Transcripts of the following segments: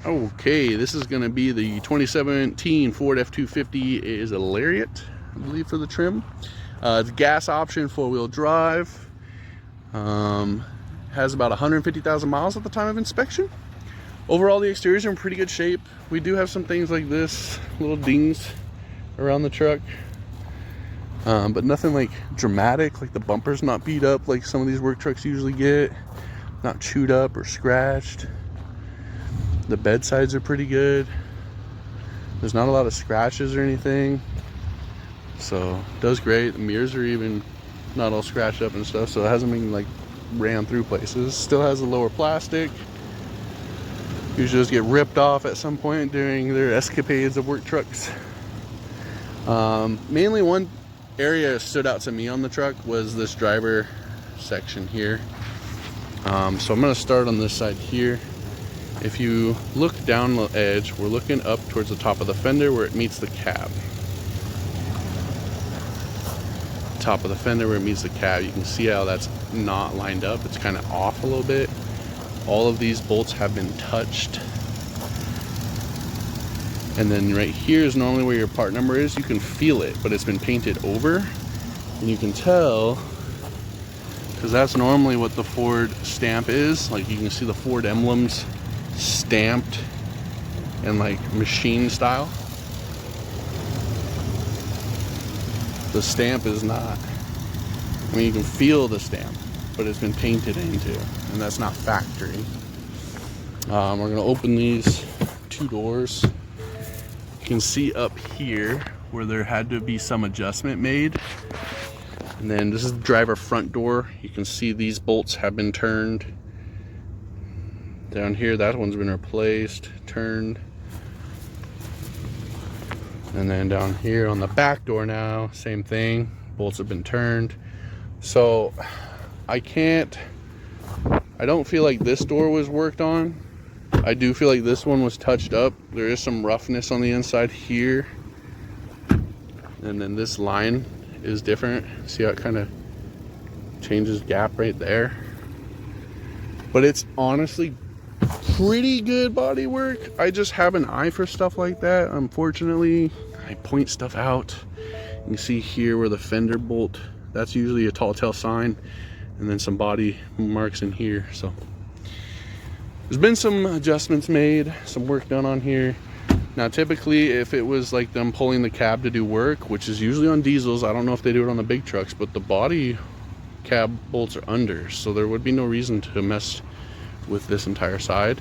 Okay, this is going to be the 2017 Ford F-250. It is a Lariat, I believe, for the trim. It's gas option, 4-wheel drive. Has about 150,000 miles at the time of inspection. Overall, the exteriors are in pretty good shape. We do have some things like this, little dings around the truck. But nothing like dramatic, like the bumper's not beat up like some of these work trucks usually get. Not chewed up or scratched. The bed sides are pretty good. There's not a lot of scratches or anything, so it does great. The mirrors are even not all scratched up and stuff, so it hasn't been like ran through places. Still has a lower plastic. Usually just get ripped off at some point during their escapades of work trucks. Mainly one area that stood out to me on the truck was this driver section here. So I'm going to start on this side here. If you look down the edge, we're looking up towards the top of the fender where it meets the cab. Top of the fender where it meets the cab, you can see how that's not lined up. It's kind of off a little bit. All of these bolts have been touched. And then right here is normally where your part number is. You can feel it, but it's been painted over. And you can tell, because that's normally what the Ford stamp is. Like you can see the Ford emblems stamped and like machine style. The stamp is not, I mean, you can feel the stamp, but it's been painted into, and that's not factory. We're going to open these two doors. You can see up here where there had to be some adjustment made. And then this is the driver front door. You can see these bolts have been turned. Down here, that one's been replaced, turned. And then down here on the back door now, same thing. Bolts have been turned. So I don't feel like this door was worked on. I do feel like this one was touched up. There is some roughness on the inside here. And then this line is different. See how it kind of changes gap right there? But it's honestly pretty good body work. I just have an eye for stuff like that. Unfortunately, I point stuff out. You can see here where the fender bolt, that's usually a tall tale sign, and then some body marks in here. So there's been some adjustments made, some work done on here. Now typically if it was like them pulling the cab to do work, which is usually on diesels, I don't know if they do it on the big trucks, but the body cab bolts are under, so there would be no reason to mess with this entire side,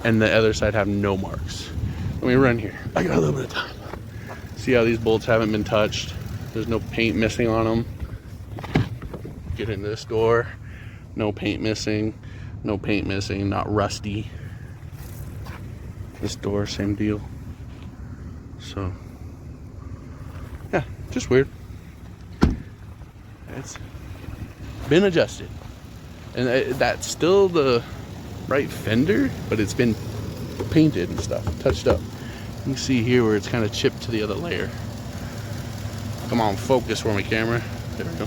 and the other side have no marks. Let me run here, I got a little bit of time. See how these bolts haven't been touched? There's no paint missing on them. Get in this door, no paint missing, no paint missing, not rusty. This door, same deal. So yeah, just weird. It's been adjusted, and that's still the right fender, but it's been painted and stuff, touched up. You can see here where it's kind of chipped to the other layer. Come on, focus for me, camera. There we go.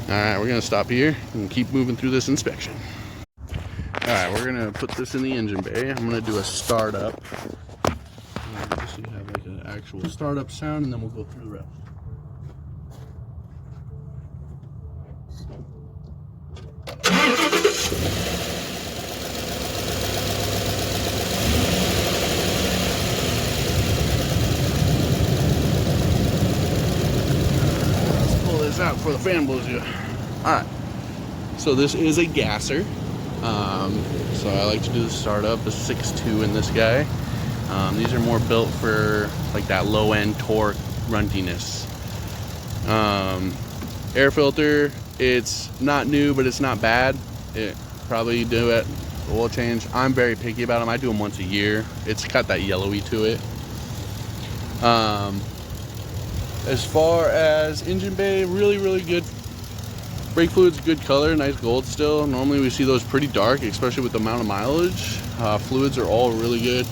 All right, we're gonna stop here and keep moving through this inspection. All right, we're gonna put this in the engine bay. I'm gonna do a startup. So you have like an actual startup sound, and then we'll go through the rest. Out before the fan blows you. Alright, so this is a gasser. So I like to do the startup, a 6.2 in this guy. These are more built for like that low end torque runtiness. Air filter, it's not new, but it's not bad. It probably do it oil change. I'm very picky about them. I do them once a year. It's got that yellowy to it. As far as engine bay, really good. Brake fluid's good color, nice gold still. Normally we see those pretty dark, especially with the amount of mileage. Fluids are all really good.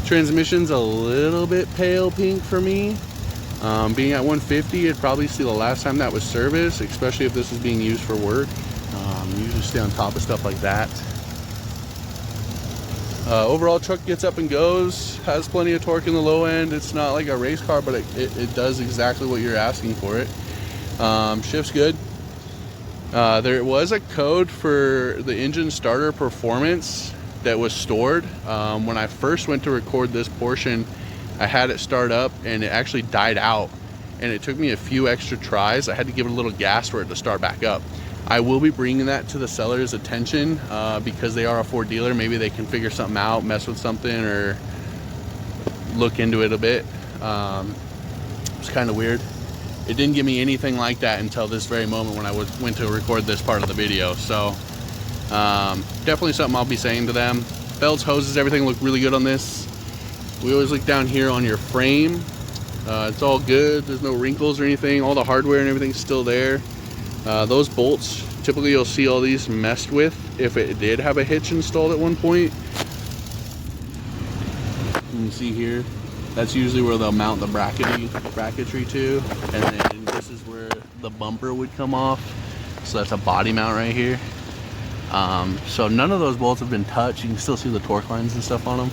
Transmission's a little bit pale pink for me. Being at 150, it'd probably see the last time that was serviced, especially if this is being used for work. Usually stay on top of stuff like that. Overall, truck gets up and goes, has plenty of torque in the low end. It's not like a race car, but it does exactly what you're asking for it. Shifts good. There was a code for the engine starter performance that was stored. When I first went to record this portion, I had it start up and it actually died out, and it took me a few extra tries. I had to give it a little gas for it to start back up. I will be bringing that to the seller's attention because they are a Ford dealer. Maybe they can figure something out, mess with something, or look into it a bit. It's kind of weird. It didn't give me anything like that until this very moment when I went to record this part of the video. So definitely something I'll be saying to them. Belts, hoses, everything look really good on this. We always look down here on your frame. It's all good. There's no wrinkles or anything. All the hardware and everything's still there. Those bolts, typically you'll see all these messed with if it did have a hitch installed at one point. You can see here, that's usually where they'll mount the bracketry to, and then this is where the bumper would come off. So that's a body mount right here. So none of those bolts have been touched. You can still see the torque lines and stuff on them.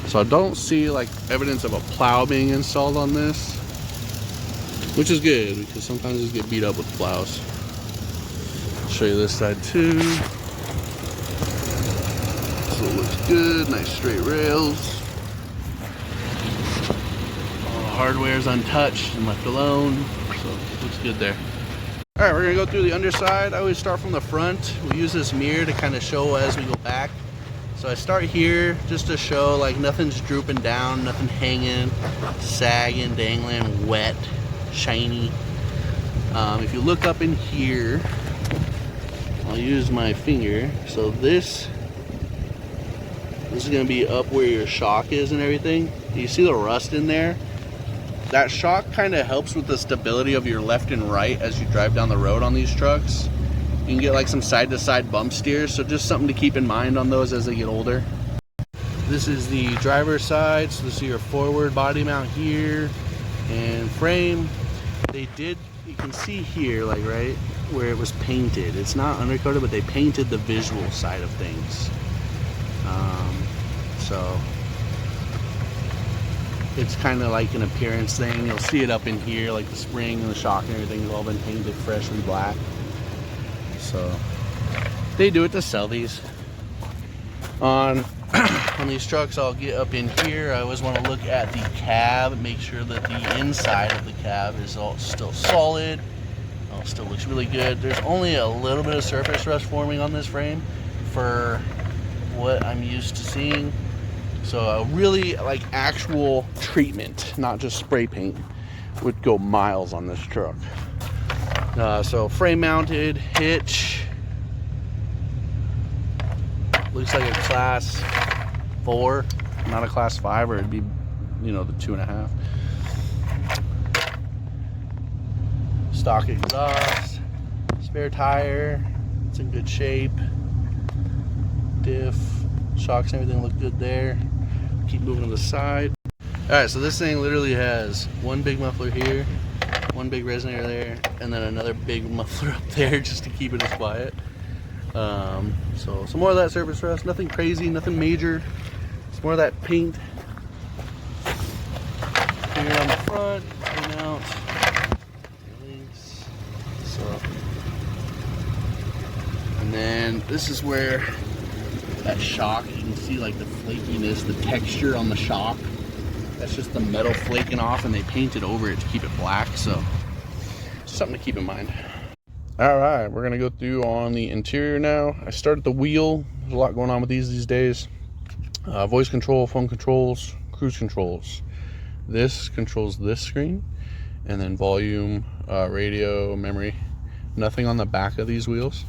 So I don't see like evidence of a plow being installed on this, which is good because sometimes these get beat up with plows. I'll show you this side too. So it looks good, nice straight rails. All the hardware is untouched and left alone, so it looks good there. All right, we're gonna go through the underside. I always start from the front. We use this mirror to kind of show as we go back. So I start here just to show like nothing's drooping down, nothing hanging, sagging, dangling, wet, shiny. If you look up in here, I'll use my finger. So this is going to be up where your shock is and everything. Do you see the rust in there? That shock kind of helps with the stability of your left and right as you drive down the road on these trucks. You can get like some side-to-side bump steers, so just something to keep in mind on those as they get older. This is the driver's side, so this is your forward body mount here and frame. They did, you can see here, like right where it was painted. It's not undercoated, but they painted the visual side of things. So it's kind of like an appearance thing. You'll see it up in here, like the spring and the shock and everything has all been painted freshly black. So they do it to sell these. On these trucks, I'll get up in here. I always want to look at the cab, make sure that the inside of the cab is all still solid. It still looks really good. There's only a little bit of surface rust forming on this frame for what I'm used to seeing. So a really like actual treatment, not just spray paint, would go miles on this truck. So frame mounted, hitch. Looks like a class 4, not a class 5, or it'd be, you know, the 2.5. Stock exhaust, spare tire, it's in good shape. Diff, shocks and everything look good there. Keep moving to the side. Alright, so this thing literally has one big muffler here, one big resonator there, and then another big muffler up there just to keep it as quiet. So some more of that surface rust, nothing crazy, nothing major. Some more of that paint. Here on the front, clean out. So, and then this is where that shock, you can see like the flakiness, the texture on the shock. That's just the metal flaking off, and they painted over it to keep it black. So something to keep in mind. All right, we're gonna go through on the interior now. I started the wheel. There's a lot going on with these days. Voice control, phone controls, cruise controls. This controls this screen, and then volume, radio, memory. Nothing on the back of these wheels.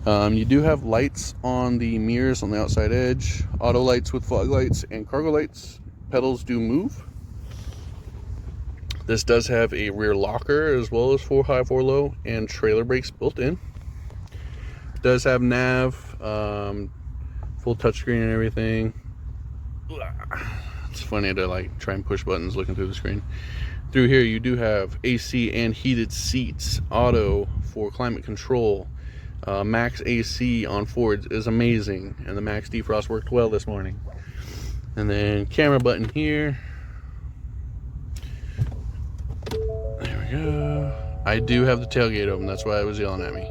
You do have lights on the mirrors on the outside edge, auto lights with fog lights and cargo lights. Pedals do move. This does have a rear locker as well as 4 high, 4 low, and trailer brakes built in. It does have nav, full touchscreen and everything. It's funny to like try and push buttons looking through the screen. Through here you do have AC and heated seats, auto for climate control, Max AC on Fords is amazing, and the Max defrost worked well this morning. And then camera button here. There we go. I do have the tailgate open, that's why it was yelling at me.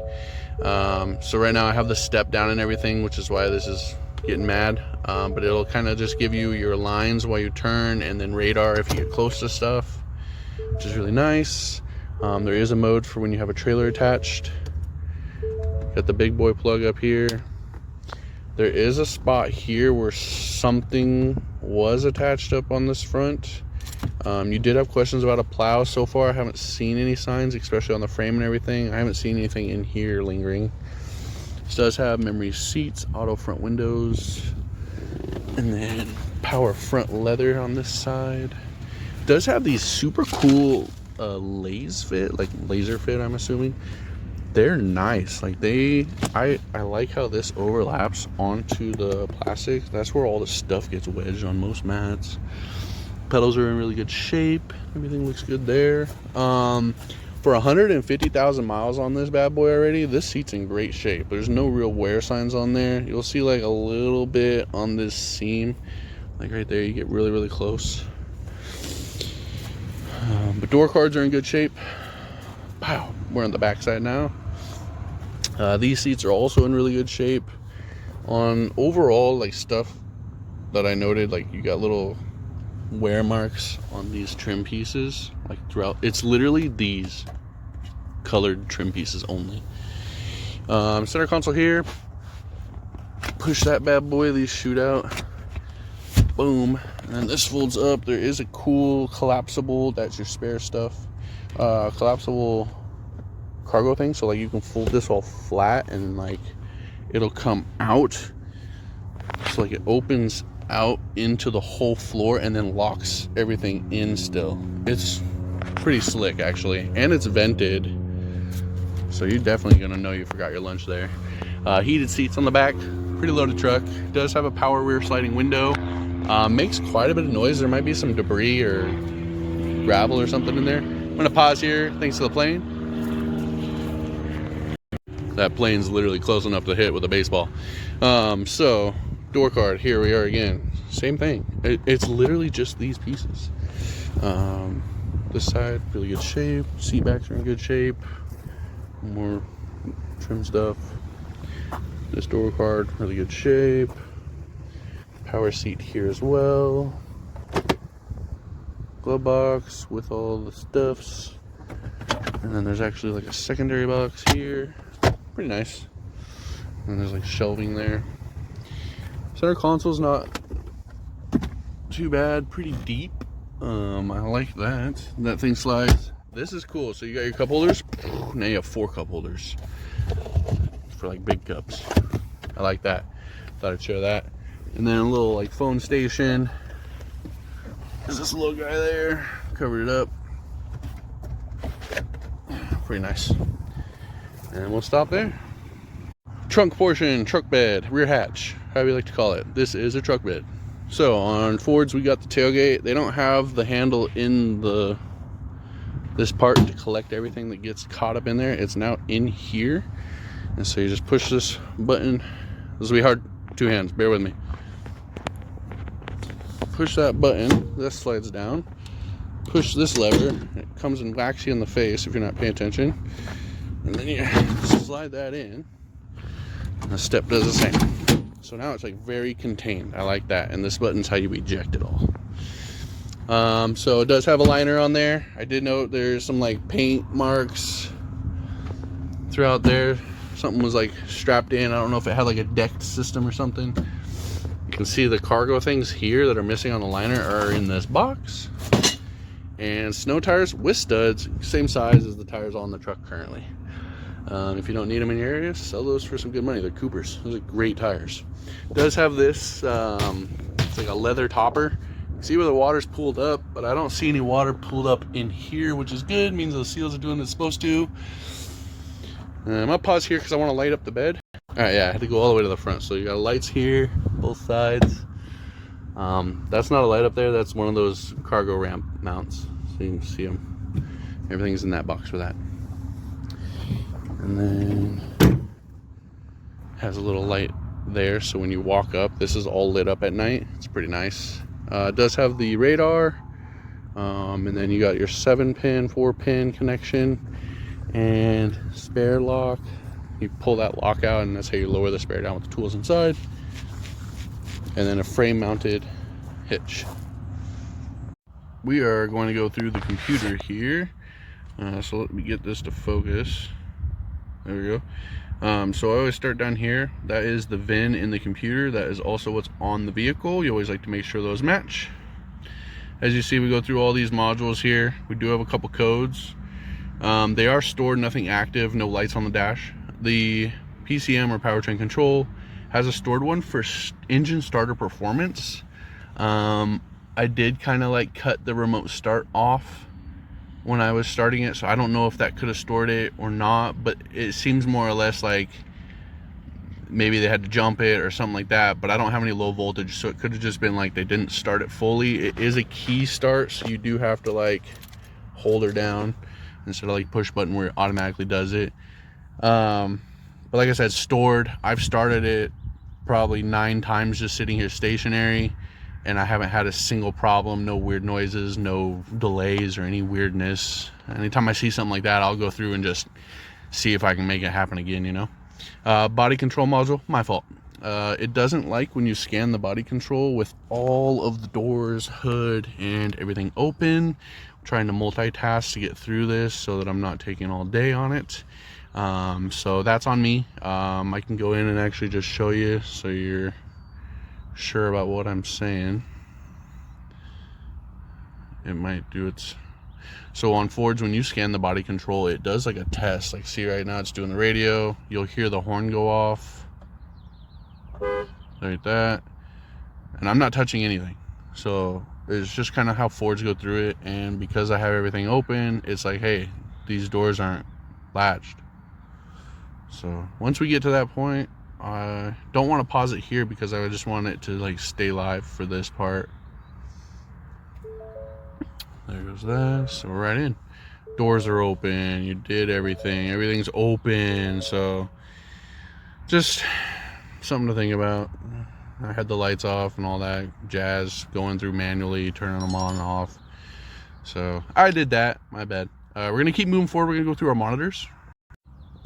So right now I have the step down and everything, which is why this is getting mad. But it'll kind of just give you your lines while you turn, and then radar if you get close to stuff, which is really nice. There is a mode for when you have a trailer attached. Got the big boy plug up here. There is a spot here where something was attached up on this front. You did have questions about a plow. So far I haven't seen any signs, especially on the frame and everything. I haven't seen anything in here lingering. This does have memory seats, auto front windows, and then power front leather on this side. It does have these super cool laser fit, I'm assuming. They're nice. Like I like how this overlaps onto the plastic. That's where all the stuff gets wedged on most mats. Pedals are in really good shape. Everything looks good there. For 150,000 miles on this bad boy already, this seat's in great shape. There's no real wear signs on there. You'll see like a little bit on this seam, like right there. You get really, really close. But door cards are in good shape. Wow, we're on the back side now. These seats are also in really good shape. On overall, like, stuff that I noted, like, you got little wear marks on these trim pieces, like throughout. It's literally these colored trim pieces only. Center console here. Push that bad boy, these shoot out. Boom. And then this folds up. There is a cool collapsible, that's your spare stuff, collapsible cargo thing, so like you can fold this all flat and like it'll come out, so like it opens out into the whole floor and then locks everything in still. It's pretty slick actually, and it's vented, so you're definitely gonna know you forgot your lunch there. Heated seats on the back, pretty loaded truck. Does have a power rear sliding window. Makes quite a bit of noise. There might be some debris or gravel or something in there. I'm gonna pause here thanks to the plane. That plane's literally close enough to hit with a baseball. So door card, here we are again. Same thing. It's literally just these pieces. This side, really good shape. Seat backs are in good shape. More trim stuff. This door card, really good shape. Power seat here as well. Glove box with all the stuffs. And then there's actually like a secondary box here. Pretty nice. And there's like shelving there. Center console's not too bad, pretty deep. I like that. That thing slides. This is cool. So you got your cup holders. Now you have 4 cup holders for like big cups. I like that. Thought I'd show that. And then a little like phone station. There's this little guy there. Covered it up. Pretty nice. And we'll stop there. Trunk portion, truck bed, rear hatch, however you like to call it. This is a truck bed. So on Fords, we got the tailgate. They don't have the handle in this part to collect everything that gets caught up in there. It's now in here. And so you just push this button. This will be hard, 2 hands, bear with me. Push that button, this slides down. Push this lever, it comes and whacks you in the face if you're not paying attention. And then you slide that in, and the step does the same. So now it's like very contained. I like that. And this button's how you eject it all. So it does have a liner on there. I did note there's some like paint marks throughout there. Something was like strapped in. I don't know if it had like a decked system or something. You can see the cargo things here that are missing on the liner are in this box. And snow tires with studs, same size as the tires on the truck currently. If you don't need them in your area, sell those for some good money. They're Coopers. Those are great tires. It does have this, it's like a leather topper. You can see where the water's pooled up, but I don't see any water pooled up in here, which is good. It means the seals are doing what it's supposed to. I'm gonna pause here because I want to light up the bed. All right, yeah, I had to go all the way to the front. So you got lights here, both sides. That's not a light up there. That's one of those cargo ramp mounts. So you can see them. Everything's in that box for that. And then Has a little light there, so when you walk up, this is all lit up at night. It's pretty nice. It does have the radar, and then you got your 7-pin, 4-pin connection, and spare lock. You pull that lock out, and that's how you lower the spare down with the tools inside. And then a frame mounted hitch. We are going to go through the computer here. So let me get this to focus. There we go. So I always start down here. That is the VIN in the computer. That is also what's on the vehicle. You always like to make sure those match. As you see, we go through all these modules here. We do have a couple codes. They are stored, nothing active, no lights on the dash. The PCM, or powertrain control, has a stored one for engine starter performance. I did kind of like cut the remote start off when I was starting it, so I don't know if that could have stored it or not, but it seems more or less like maybe they had to jump it or something like that. But I don't have any low voltage, so it could have just been like they didn't start it fully. It is a key start, so you do have to like hold her down instead of like push button where it automatically does it. But like I said, stored. I've started it probably 9 times just sitting here stationary, and I haven't had a single problem. No weird noises, no delays or any weirdness. Anytime I see something like that, I'll go through and just see if I can make it happen again, you know. Body control module, my fault. It doesn't like when you scan the body control with all of the doors, hood, and everything open. I'm trying to multitask to get through this so that I'm not taking all day on it. So that's on me. I can go in and actually just show you so you're sure about what I'm saying. It might do its... So on Fords, when you scan the body control, it does like a test. Like, see right now it's doing the radio. You'll hear the horn go off like that, and I'm not touching anything. So it's just kind of how Fords go through it. And because I have everything open, it's like, hey, these doors aren't latched. So once we get to that point, I don't want to pause it here because I just want it to like stay live for this part. There goes that. So we're right in. Doors are open. You did everything. Everything's open. So just something to think about. I had the lights off and all that jazz, going through manually, turning them on and off. So I did that. My bad. We're going to keep moving forward. We're going to go through our monitors.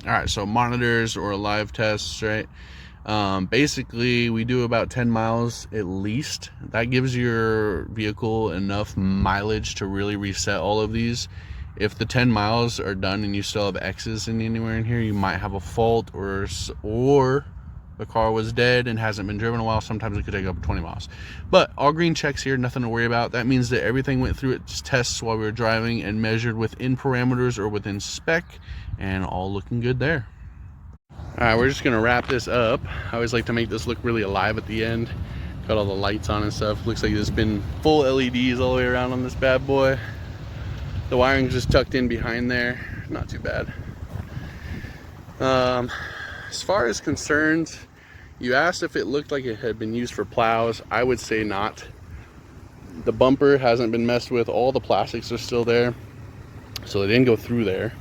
All right, so monitors or live tests, right? Basically, we do about 10 miles at least. That gives your vehicle enough mileage to really reset all of these. If the 10 miles are done and you still have X's in anywhere in here, you might have a fault, or the car was dead and hasn't been driven in a while. Sometimes it could take up 20 miles. But all green checks here, nothing to worry about. That means that everything went through its tests while we were driving and measured within parameters or within spec, and all looking good there. All right, we're just gonna wrap this up. I always like to make this look really alive at the end. Got all the lights on and stuff. Looks like there's been full LEDs all the way around on this bad boy. The wiring's just tucked in behind there. Not too bad. As far as concerned, you asked if it looked like it had been used for plows. I would say not. The bumper hasn't been messed with. All the plastics are still there, so they didn't go through there.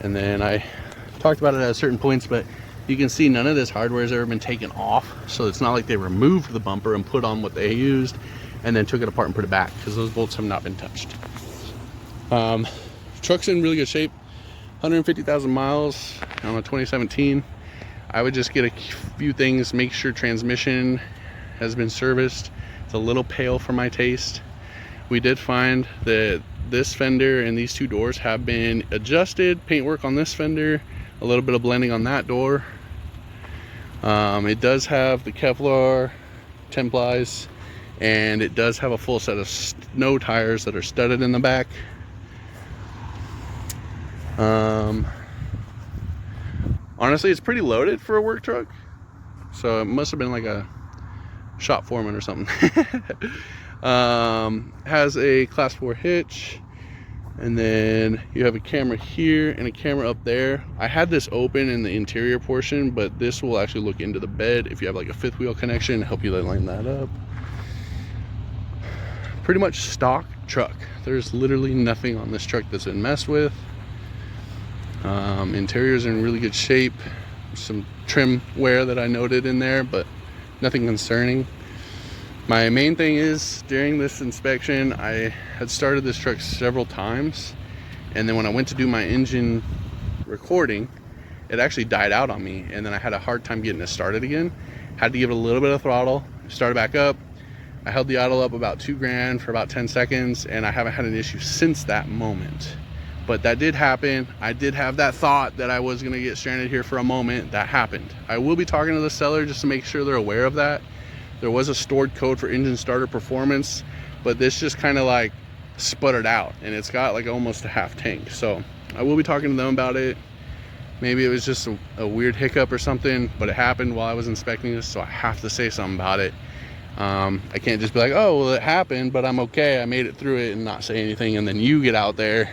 And then I talked about it at certain points, but you can see none of this hardware has ever been taken off. So it's not like they removed the bumper and put on what they used and then took it apart and put it back, because those bolts have not been touched. Truck's in really good shape. 150,000 miles on a 2017. I would just get a few things. Make sure transmission has been serviced. It's a little pale for my taste. We did find that this fender and these two doors have been adjusted. Paintwork on this fender, a little bit of blending on that door. It does have the Kevlar 10 plies, and it does have a full set of snow tires that are studded in the back. Honestly, it's pretty loaded for a work truck, so it must have been like a shop foreman or something. Has a class 4 hitch, and then you have a camera here and a camera up there. I had this open in the interior portion, but this will actually look into the bed if you have like a 5th wheel connection, help you line that up. Pretty much stock truck. There's literally nothing on this truck that's been messed with. Interior's in really good shape. some trim wear that I noted in there, but nothing concerning. My main thing is, during this inspection, I had started this truck several times, and then when I went to do my engine recording, it actually died out on me, and then I had a hard time getting it started again. Had to give it a little bit of throttle, start it back up. I held the idle up about 2 grand for about 10 seconds, and I haven't had an issue since that moment. But that did happen. I did have that thought that I was gonna get stranded here for a moment. That happened. I will be talking to the seller just to make sure they're aware of that. There was a stored code for engine starter performance, but this just kind of like sputtered out, and it's got like almost a half tank. So I will be talking to them about it. Maybe it was just a weird hiccup or something, but it happened while I was inspecting this, so I have to say something about it. I can't just be like, oh, well, it happened, but I'm okay, I made it through it, and not say anything, and then you get out there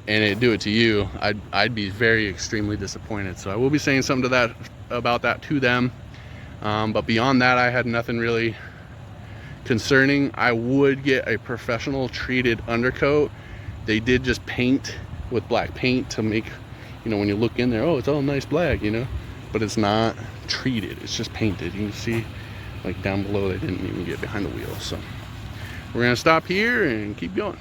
and it do it to you. I'd be very extremely disappointed. So I will be saying something to about that to them. But beyond that, I had nothing really concerning. I would get a professional treated undercoat. They did just paint with black paint to make, you know, when you look in there, oh, it's all nice black, you know, but it's not treated, it's just painted. You can see like down below, they didn't even get behind the wheel. So we're gonna stop here and keep going.